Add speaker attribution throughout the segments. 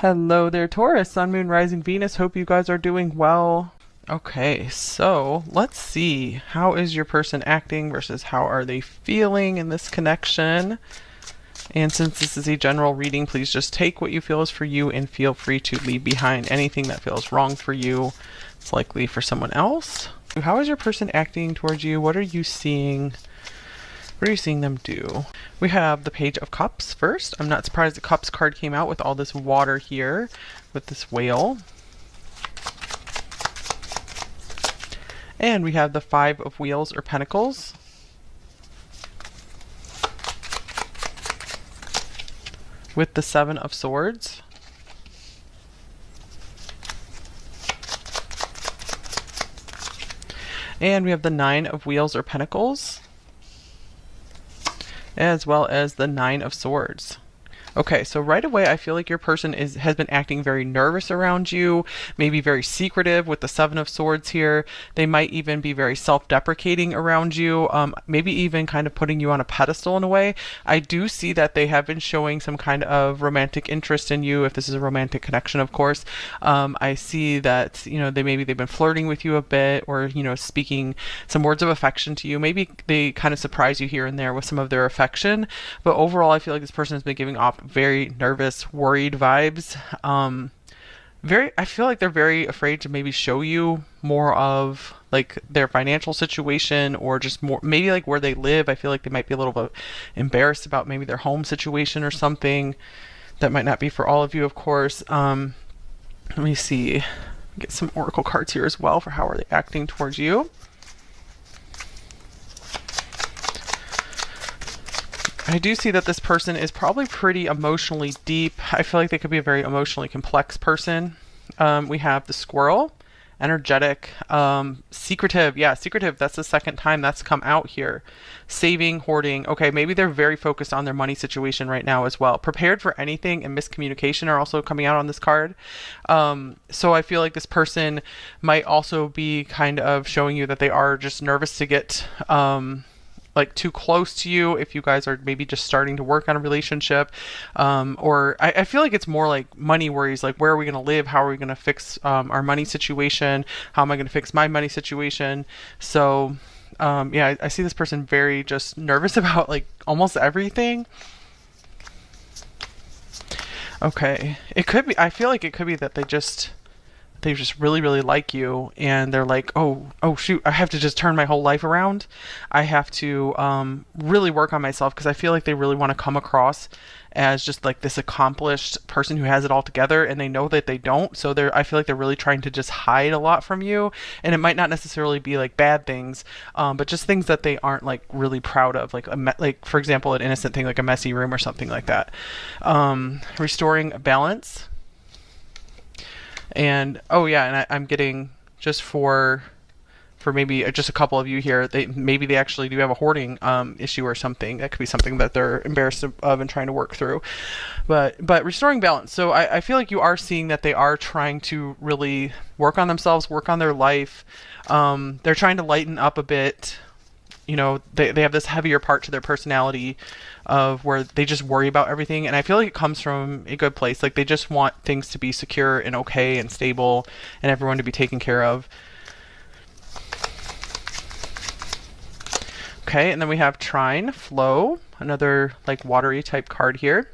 Speaker 1: Hello there, Taurus, Sun, Moon, Rising, Venus. Hope you guys are doing well. Okay, so let's see. How is your person acting versus how are they feeling in this connection? And since this is a general reading, please just take what you feel is for you and feel free to leave behind anything that feels wrong for you. It's likely for someone else. How is your person acting towards you? What are you seeing? What are you seeing them do? We have the Page of Cups first. I'm not surprised the Cups card came out with all this water here with this whale. And we have the Five of Wheels or Pentacles. With the Seven of Swords. And we have the Nine of Wheels or Pentacles, as well as the Nine of Swords. Okay, so right away I feel like your person has been acting very nervous around you, maybe very secretive with the Seven of Swords here. They might even be very self-deprecating around you, maybe even kind of putting you on a pedestal in a way. I do see that they have been showing some kind of romantic interest in you, if this is a romantic connection, of course. I see that, they've been flirting with you a bit, or, speaking some words of affection to you. Maybe they kind of surprise you here and there with some of their affection, but overall I feel like this person has been giving off very nervous, worried vibes. I feel like they're very afraid to maybe show you more of like their financial situation, or just more maybe like where they live. I feel like they might be a little bit embarrassed about maybe their home situation or something. That might not be for all of you, of course. Let me see. Get some oracle cards here as well for how are they acting towards you. I do see that this person is probably pretty emotionally deep. I feel like they could be a very emotionally complex person. We have the Squirrel, energetic, secretive. Yeah, secretive. That's the second time that's come out here. Saving, hoarding. Okay, maybe they're very focused on their money situation right now as well. Prepared for anything and miscommunication are also coming out on this card. So I feel like this person might also be kind of showing you that they are just nervous to get like too close to you if you guys are maybe just starting to work on a relationship, or I feel like it's more like money worries, like where are we going to live, how are we going to fix our money situation, how am I going to fix my money situation. So yeah, I see this person very just nervous about like almost everything. Okay, it could be, I feel like it could be that they just really really like you, and they're like, oh shoot, I have to just turn my whole life around. I have to really work on myself, because I feel like they really want to come across as just like this accomplished person who has it all together, and they know that they don't. So I feel like they're really trying to just hide a lot from you, and it might not necessarily be like bad things, but just things that they aren't like really proud of, like for example an innocent thing like a messy room or something like that. Restoring balance. And oh yeah, and I'm getting, just for maybe just a couple of you here, they actually do have a hoarding issue or something. That could be something that they're embarrassed of and trying to work through. But restoring balance. So I feel like you are seeing that they are trying to really work on themselves, work on their life. They're trying to lighten up a bit. They have this heavier part to their personality of where they just worry about everything, and I feel like it comes from a good place. Like they just want things to be secure and okay and stable, and everyone to be taken care of. Okay, and then we have Trine, flow, another like watery type card here.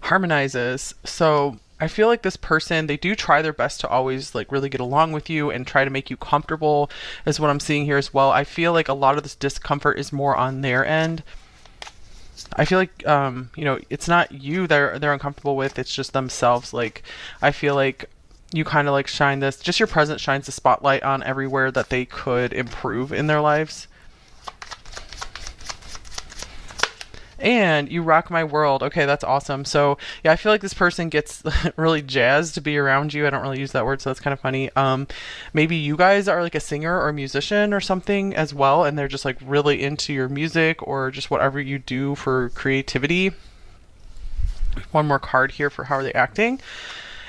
Speaker 1: Harmonizes. So I feel like this person, they do try their best to always like really get along with you and try to make you comfortable, is what I'm seeing here as well. I feel like a lot of this discomfort is more on their end. I feel like it's not you they're uncomfortable with, it's just themselves. Like I feel like you kind of like shine this, just your presence shines the spotlight on everywhere that they could improve in their lives. And you rock my world. Okay, that's awesome. So yeah, I feel like this person gets really jazzed to be around you. I don't really use that word, so that's kind of funny. Maybe you guys are like a singer or a musician or something as well, and they're just like really into your music or just whatever you do for creativity. One more card here for how are they acting.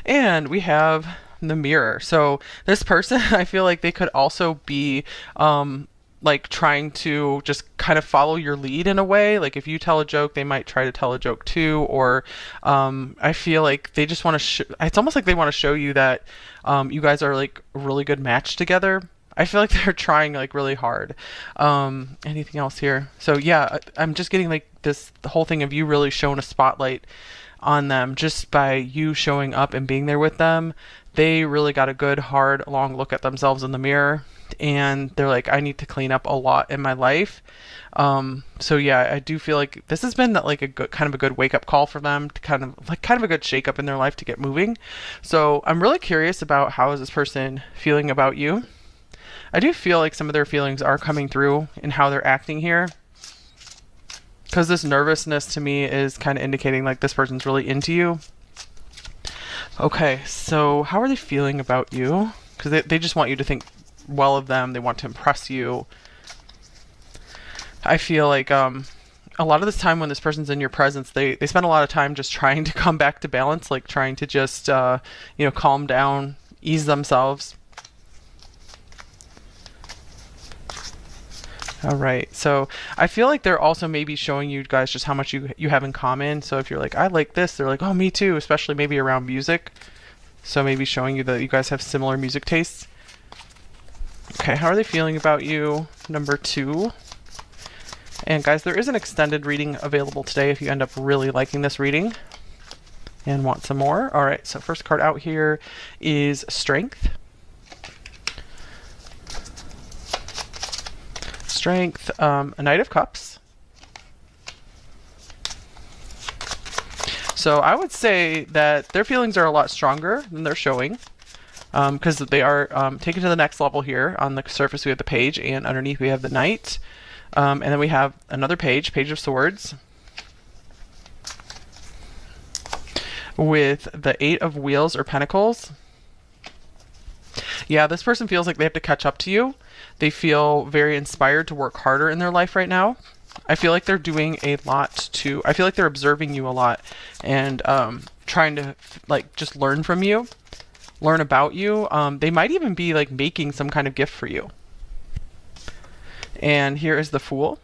Speaker 1: And we have the Mirror. So this person, I feel like they could also be like trying to just kind of follow your lead in a way. Like if you tell a joke, they might try to tell a joke too. Or I feel like they just want to. It's almost like they want to show you that you guys are like a really good match together. I feel like they're trying like really hard. Anything else here? So yeah, I'm just getting like this the whole thing of you really showing a spotlight on them just by you showing up and being there with them. They really got a good, hard, long look at themselves in the mirror, and they're like, I need to clean up a lot in my life. So yeah, I do feel like this has been like a good, kind of a good wake up call for them to kind of a good shake up in their life to get moving. So I'm really curious about how is this person feeling about you. I do feel like some of their feelings are coming through in how they're acting here, because this nervousness to me is kind of indicating like this person's really into you. Okay, so how are they feeling about you? Because they just want you to think well of them. They want to impress you. I feel like a lot of this time when this person's in your presence, they spend a lot of time just trying to come back to balance, like trying to just, calm down, ease themselves. All right, so I feel like they're also maybe showing you guys just how much you have in common. So if you're like, I like this, they're like, oh, me too, especially maybe around music. So maybe showing you that you guys have similar music tastes. Okay, how are they feeling about you? Number 2. And guys, there is an extended reading available today if you end up really liking this reading and want some more. All right, so first card out here is Strength. Strength, a Knight of Cups. So I would say that their feelings are a lot stronger than they're showing, because they are taken to the next level here. On the surface we have the Page, and underneath we have the Knight. And then we have another Page of Swords, with the 8 of Wheels or Pentacles. Yeah, this person feels like they have to catch up to you. They feel very inspired to work harder in their life right now. I feel like they're doing a lot to, I feel like they're observing you a lot and trying to like just learn from you, learn about you. They might even be like making some kind of gift for you. And here is the Fool.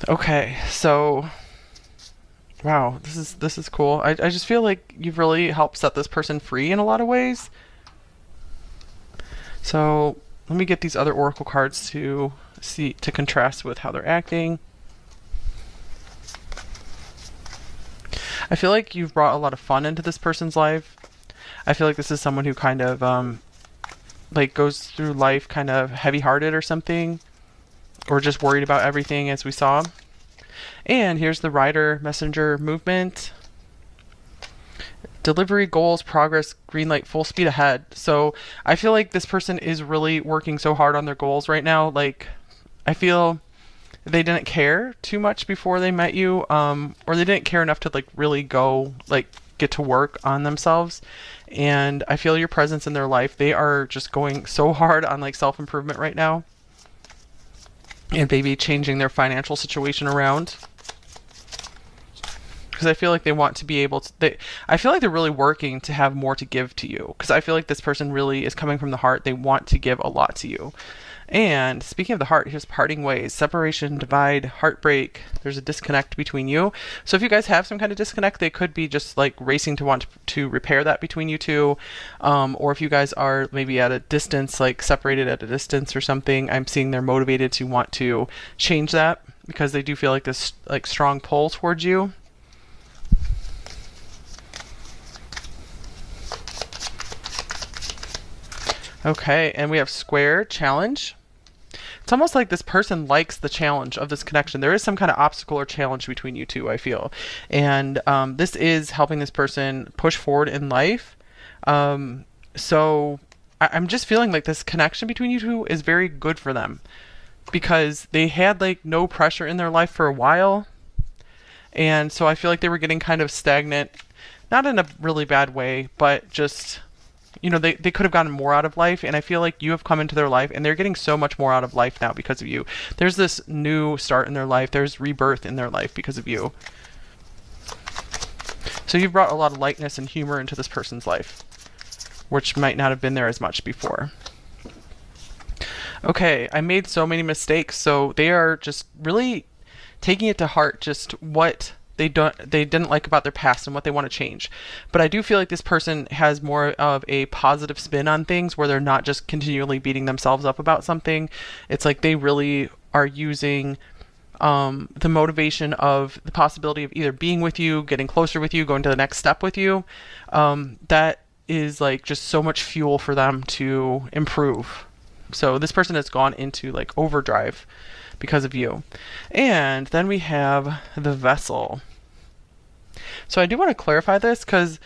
Speaker 1: Okay, so wow, this is cool. I just feel like you've really helped set this person free in a lot of ways. So let me get these other oracle cards to contrast with how they're acting. I feel like you've brought a lot of fun into this person's life. I feel like this is someone who kind of like goes through life kind of heavy-hearted or something, or just worried about everything, as we saw. And here's the Rider Messenger movement. Delivery, goals, progress, green light, full speed ahead. So I feel like this person is really working so hard on their goals right now. Like, I feel they didn't care too much before they met you, or they didn't care enough to like really go like get to work on themselves. And I feel your presence in their life. They are just going so hard on like self-improvement right now, and maybe changing their financial situation around. Because I feel like they want to be able to, I feel like they're really working to have more to give to you. Because I feel like this person really is coming from the heart. They want to give a lot to you. And speaking of the heart, here's parting ways, separation, divide, heartbreak. There's a disconnect between you. So if you guys have some kind of disconnect, they could be just like racing to want to repair that between you two. Or if you guys are maybe at a distance, like separated at a distance or something, I'm seeing they're motivated to want to change that because they do feel like this like strong pull towards you. Okay, and we have Square, challenge. It's almost like this person likes the challenge of this connection. There is some kind of obstacle or challenge between you two, I feel. And this is helping this person push forward in life. So I'm just feeling like this connection between you two is very good for them, because they had like no pressure in their life for a while. And so I feel like they were getting kind of stagnant, not in a really bad way, but just, you know, they could have gotten more out of life. And I feel like you have come into their life and they're getting so much more out of life now because of you. There's this new start in their life. There's rebirth in their life because of you. So you've brought a lot of lightness and humor into this person's life, which might not have been there as much before. Okay, I made so many mistakes. So they are just really taking it to heart, just what they didn't like about their past and what they want to change. But I do feel like this person has more of a positive spin on things where they're not just continually beating themselves up about something. It's like they really are using the motivation of the possibility of either being with you, getting closer with you, going to the next step with you. That is like just so much fuel for them to improve. So this person has gone into like overdrive because of you. And then we have the vessel. So I do want to clarify this because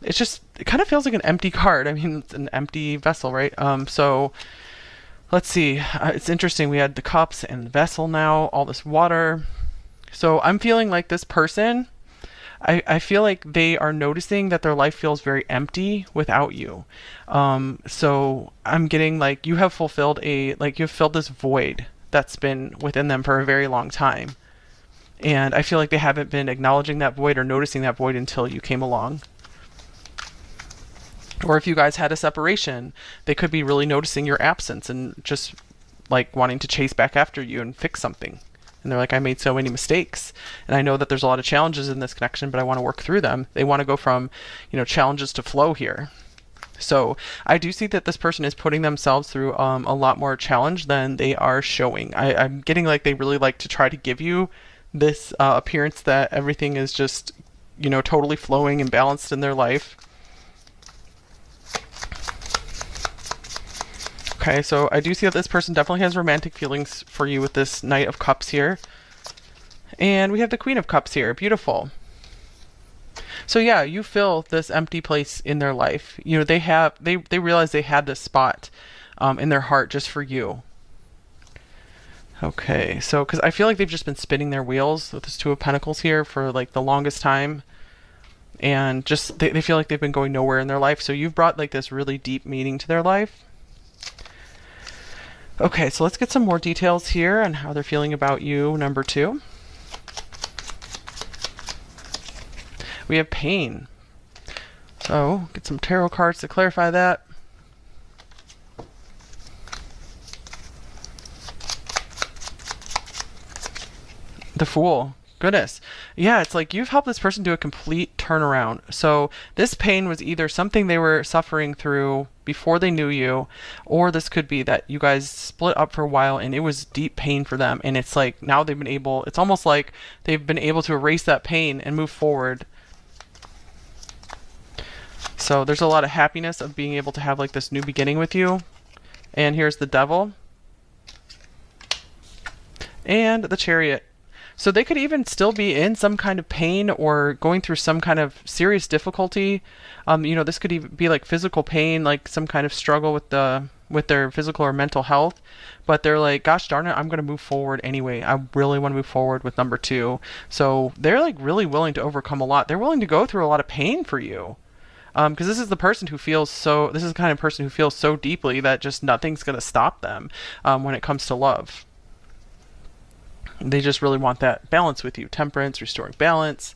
Speaker 1: it kind of feels like an empty card. I mean, it's an empty vessel, right? So let's see. It's interesting. We had the cups and the vessel now, all this water. So I'm feeling like this person, I feel like they are noticing that their life feels very empty without you. So I'm getting like you have fulfilled you've filled this void that's been within them for a very long time. And I feel like they haven't been acknowledging that void or noticing that void until you came along. Or if you guys had a separation, they could be really noticing your absence and just like wanting to chase back after you and fix something. And they're like, I made so many mistakes. And I know that there's a lot of challenges in this connection, but I want to work through them. They want to go from, challenges to flow here. So I do see that this person is putting themselves through a lot more challenge than they are showing. I'm getting like they really like to try to give you this appearance that everything is just, totally flowing and balanced in their life. Okay, so I do see that this person definitely has romantic feelings for you with this Knight of Cups here. And we have the Queen of Cups here. Beautiful. So yeah, you fill this empty place in their life. They realize they had this spot in their heart just for you. Okay, so because I feel like they've just been spinning their wheels with this Two of Pentacles here for like the longest time. And just they feel like they've been going nowhere in their life. So you've brought like this really deep meaning to their life. Okay, so let's get some more details here on how they're feeling about you, number 2. We have pain. So get some tarot cards to clarify that. The Fool. Goodness. Yeah, it's like you've helped this person do a complete turnaround. So this pain was either something they were suffering through before they knew you, or this could be that you guys split up for a while and it was deep pain for them. And it's like now it's almost like they've been able to erase that pain and move forward. So there's a lot of happiness of being able to have like this new beginning with you. And here's the Devil. And the Chariot. So they could even still be in some kind of pain or going through some kind of serious difficulty. This could even be like physical pain, like some kind of struggle with their physical or mental health. But they're like, gosh darn it, I'm going to move forward anyway. I really want to move forward with number 2. So they're like really willing to overcome a lot. They're willing to go through a lot of pain for you. Because this is the kind of person who feels so deeply that just nothing's going to stop them when it comes to love. They just really want that balance with you. Temperance, restoring balance.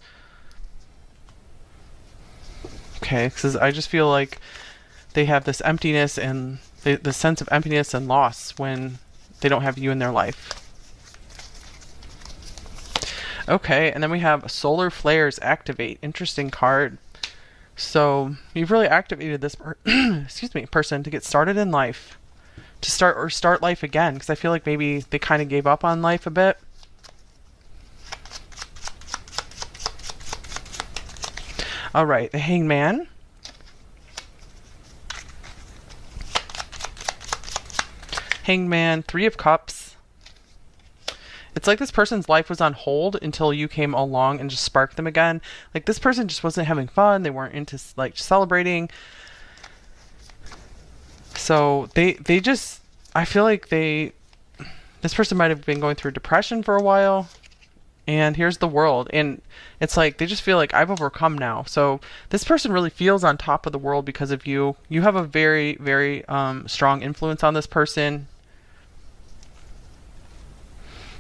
Speaker 1: Okay, because I just feel like they have this emptiness and the sense of emptiness and loss when they don't have you in their life. Okay, and then we have Solar Flares Activate. Interesting card. So you've really activated this person to get started in life. To start life again. Because I feel like maybe they kind of gave up on life a bit. All right, the Hangman. Hangman, 3 of Cups. It's like this person's life was on hold until you came along and just sparked them again. Like this person just wasn't having fun. They weren't into like celebrating. So they just, I feel like this person might have been going through depression for a while. And here's the World. And it's like, they just feel like I've overcome now. So this person really feels on top of the world because of you. You have a very, very strong influence on this person.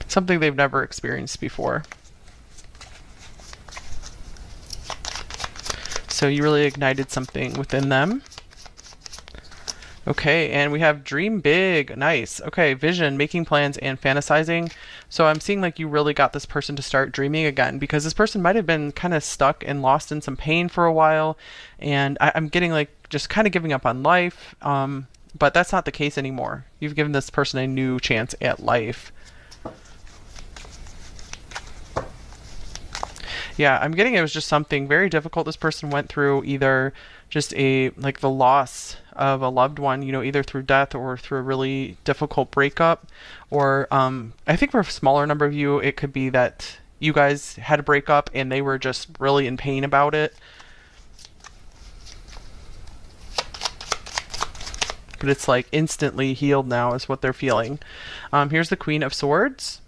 Speaker 1: Something they've never experienced before. So you really ignited something within them. Okay, and we have dream big. Nice. Okay, vision, making plans, and fantasizing. So I'm seeing like you really got this person to start dreaming again because this person might have been kind of stuck and lost in some pain for a while. And I'm getting like just kind of giving up on life. But that's not the case anymore. You've given this person a new chance at life. Yeah, I'm getting it was just something very difficult this person went through, either just a like the loss of a loved one, you know, either through death or through a really difficult breakup, or I think for a smaller number of you, it could be that you guys had a breakup and they were just really in pain about it. But it's like instantly healed now is what they're feeling. Here's the Queen of Swords.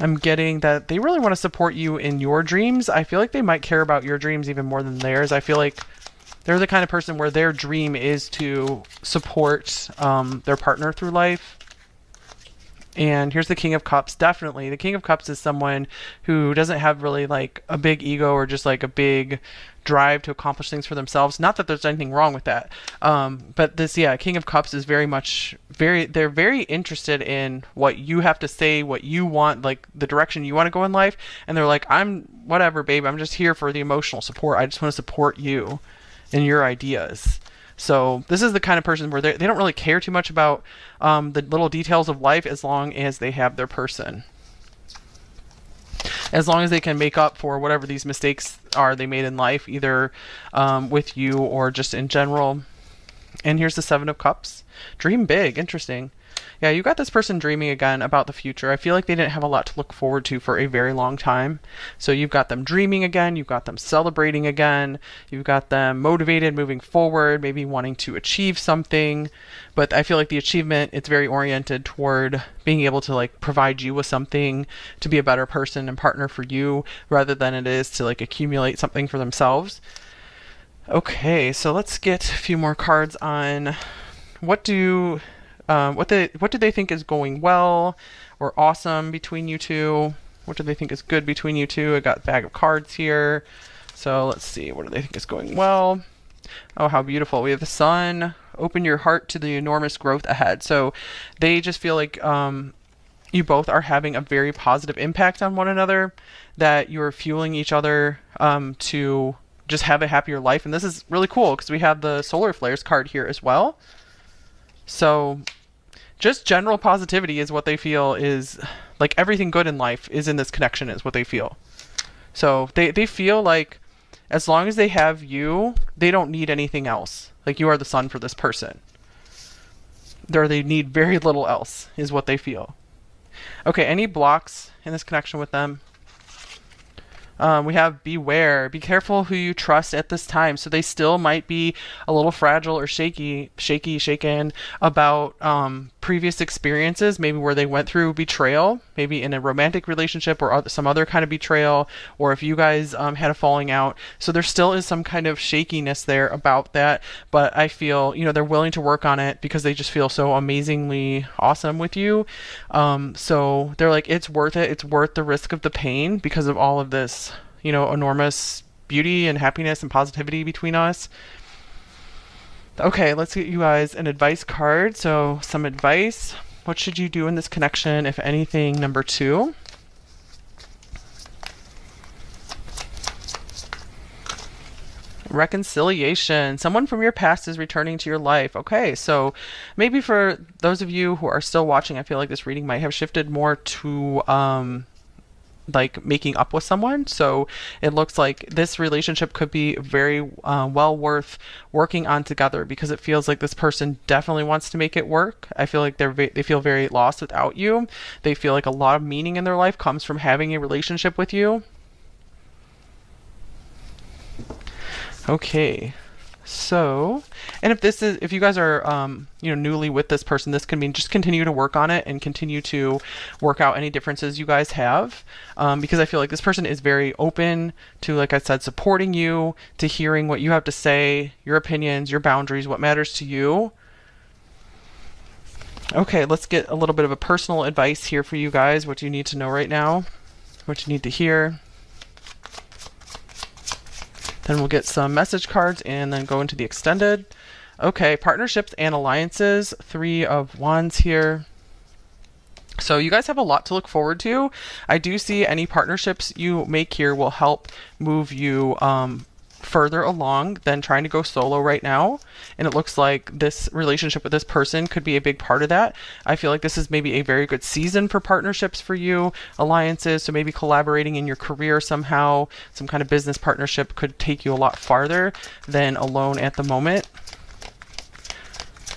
Speaker 1: I'm getting that they really want to support you in your dreams. I feel like they might care about your dreams even more than theirs. I feel like they're the kind of person where their dream is to support their partner through life. And here's the King of Cups. Definitely, the King of Cups is someone who doesn't have really like a big ego or just like a big drive to accomplish things for themselves. Not that there's anything wrong with that. But this, yeah, King of Cups is very much they're very interested in what you have to say, what you want, like the direction you want to go in life. And they're like, I'm whatever, babe. I'm just here for the emotional support. I just want to support you and your ideas. So this is the kind of person where they don't really care too much about the little details of life as long as they have their person. As long as they can make up for whatever these mistakes are they made in life, either with you or just in general. And here's the Seven of Cups. Dream big. Interesting. Yeah, you got this person dreaming again about the future. I feel like they didn't have a lot to look forward to for a very long time. So you've got them dreaming again. You've got them celebrating again. You've got them motivated, moving forward, maybe wanting to achieve something. But I feel like the achievement, it's very oriented toward being able to like provide you with something to be a better person and partner for you, rather than it is to like accumulate something for themselves. Okay, so let's get a few more cards on what do they think is going well or awesome between you two? What do they think is good between you two? I got a bag of cards here. So let's see. What do they think is going well? Oh, how beautiful. We have the Sun. Open your heart to the enormous growth ahead. So they just feel like you both are having a very positive impact on one another, that you're fueling each other to just have a happier life. And this is really cool because we have the solar flares card here as well. So just general positivity is what they feel is like everything good in life is in this connection is what they feel. So they feel like as long as they have you, they don't need anything else. Like you are the sun for this person. They need very little else is what they feel. Okay, any blocks in this connection with them? We have beware. Be careful who you trust at this time. So they still might be a little fragile or shaken about previous experiences, maybe where they went through betrayal, maybe in a romantic relationship or some other kind of betrayal, or if you guys had a falling out. So there still is some kind of shakiness there about that. But I feel, you know, they're willing to work on it because they just feel so amazingly awesome with you. So they're like, it's worth it. It's worth the risk of the pain because of all of this, you know, enormous beauty and happiness and positivity between us. Okay, let's get you guys an advice card. So some advice. What should you do in this connection, if anything? Number 2. Reconciliation. Someone from your past is returning to your life. Okay, so maybe for those of you who are still watching, I feel like this reading might have shifted more to like making up with someone. So it looks like this relationship could be very well worth working on together, because it feels like this person definitely wants to make it work. I feel like they feel very lost without you. They feel like a lot of meaning in their life comes from having a relationship with you. Okay, so, and if you guys are, you know, newly with this person, this can mean just continue to work on it and continue to work out any differences you guys have, because I feel like this person is very open to, like I said, supporting you, to hearing what you have to say, your opinions, your boundaries, what matters to you. Okay, let's get a little bit of a personal advice here for you guys, what you need to know right now, what you need to hear. Then we'll get some message cards and then go into the extended. Okay, partnerships and alliances, 3 of Wands here. So you guys have a lot to look forward to. I do see any partnerships you make here will help move you further along than trying to go solo right now. And it looks like this relationship with this person could be a big part of that. I feel like this is maybe a very good season for partnerships for you, alliances. So maybe collaborating in your career somehow, some kind of business partnership could take you a lot farther than alone at the moment.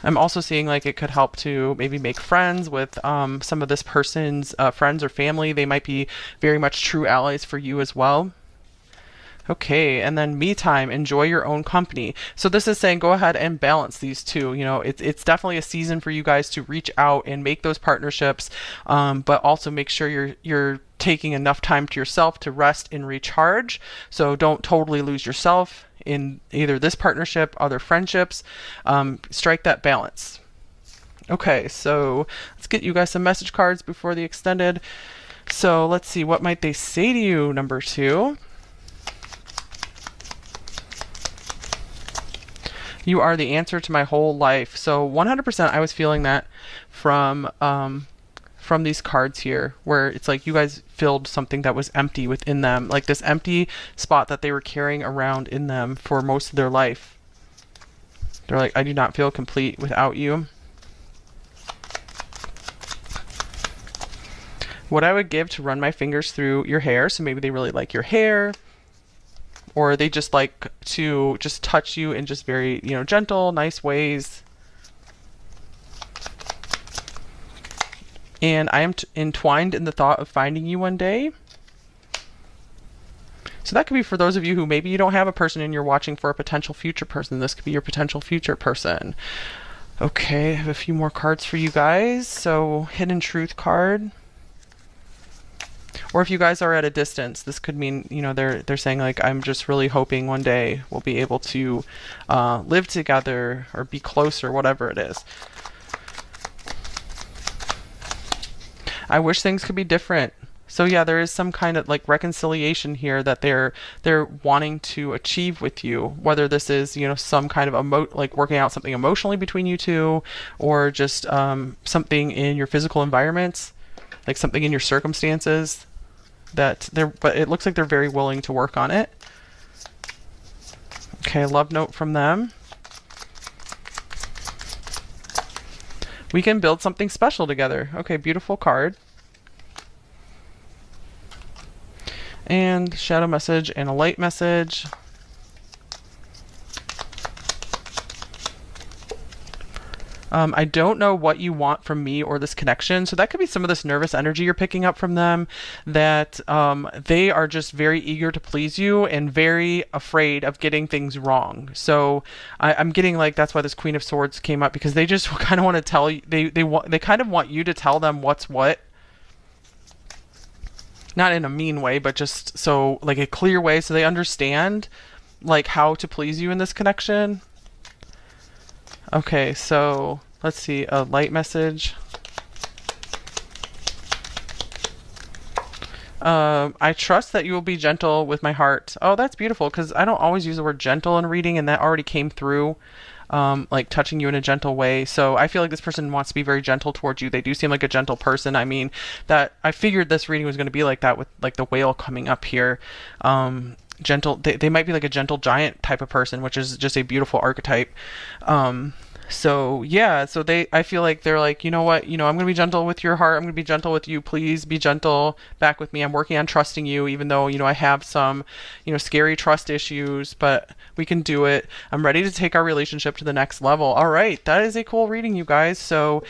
Speaker 1: I'm also seeing like it could help to maybe make friends with some of this person's friends or family. They might be very much true allies for you as well. Okay, and then me time, enjoy your own company. So this is saying go ahead and balance these two. You know, it's definitely a season for you guys to reach out and make those partnerships, but also make sure you're taking enough time to yourself to rest and recharge. So don't totally lose yourself in either this partnership, other friendships. Strike that balance. Okay, so let's get you guys some message cards before the extended. So let's see, what might they say to you, number 2? You are the answer to my whole life. So 100% I was feeling that from these cards here, where it's like you guys filled something that was empty within them, like this empty spot that they were carrying around in them for most of their life. They're like, I do not feel complete without you. What I would give to run my fingers through your hair. So maybe they really like your hair, or they just like to just touch you in just very, you know, gentle, nice ways. And I am entwined in the thought of finding you one day. So that could be for those of you who maybe you don't have a person and you're watching for a potential future person. This could be your potential future person. Okay, I have a few more cards for you guys. So hidden truth card. Or if you guys are at a distance, this could mean, you know, they're saying like, I'm just really hoping one day we'll be able to live together or be closer, whatever it is. I wish things could be different. So yeah, there is some kind of like reconciliation here that they're wanting to achieve with you, whether this is, you know, some kind of like working out something emotionally between you two, or just something in your physical environments, like something in your circumstances that but it looks like they're very willing to work on it. Okay, love note from them. We can build something special together. Okay, beautiful card. And shadow message and a light message. I don't know what you want from me or this connection. So that could be some of this nervous energy you're picking up from them, that they are just very eager to please you and very afraid of getting things wrong. So I'm getting like, that's why this Queen of Swords came up, because they just kind of want to tell you, they kind of want you to tell them what's what. Not in a mean way, but just so like a clear way, so they understand like how to please you in this connection. Okay, so let's see, a light message. I trust that you will be gentle with my heart. Oh, that's beautiful, because I don't always use the word gentle in reading, and that already came through, like touching you in a gentle way. So I feel like this person wants to be very gentle towards you. They do seem like a gentle person. I mean, that I figured this reading was going to be like that with like the whale coming up here. Gentle, they might be like a gentle giant type of person, which is just a beautiful archetype. So yeah, so I feel like they're like, you know what, you know, I'm going to be gentle with your heart. I'm going to be gentle with you. Please be gentle back with me. I'm working on trusting you, even though, you know, I have some, you know, scary trust issues, but we can do it. I'm ready to take our relationship to the next level. All right. That is a cool reading, you guys. So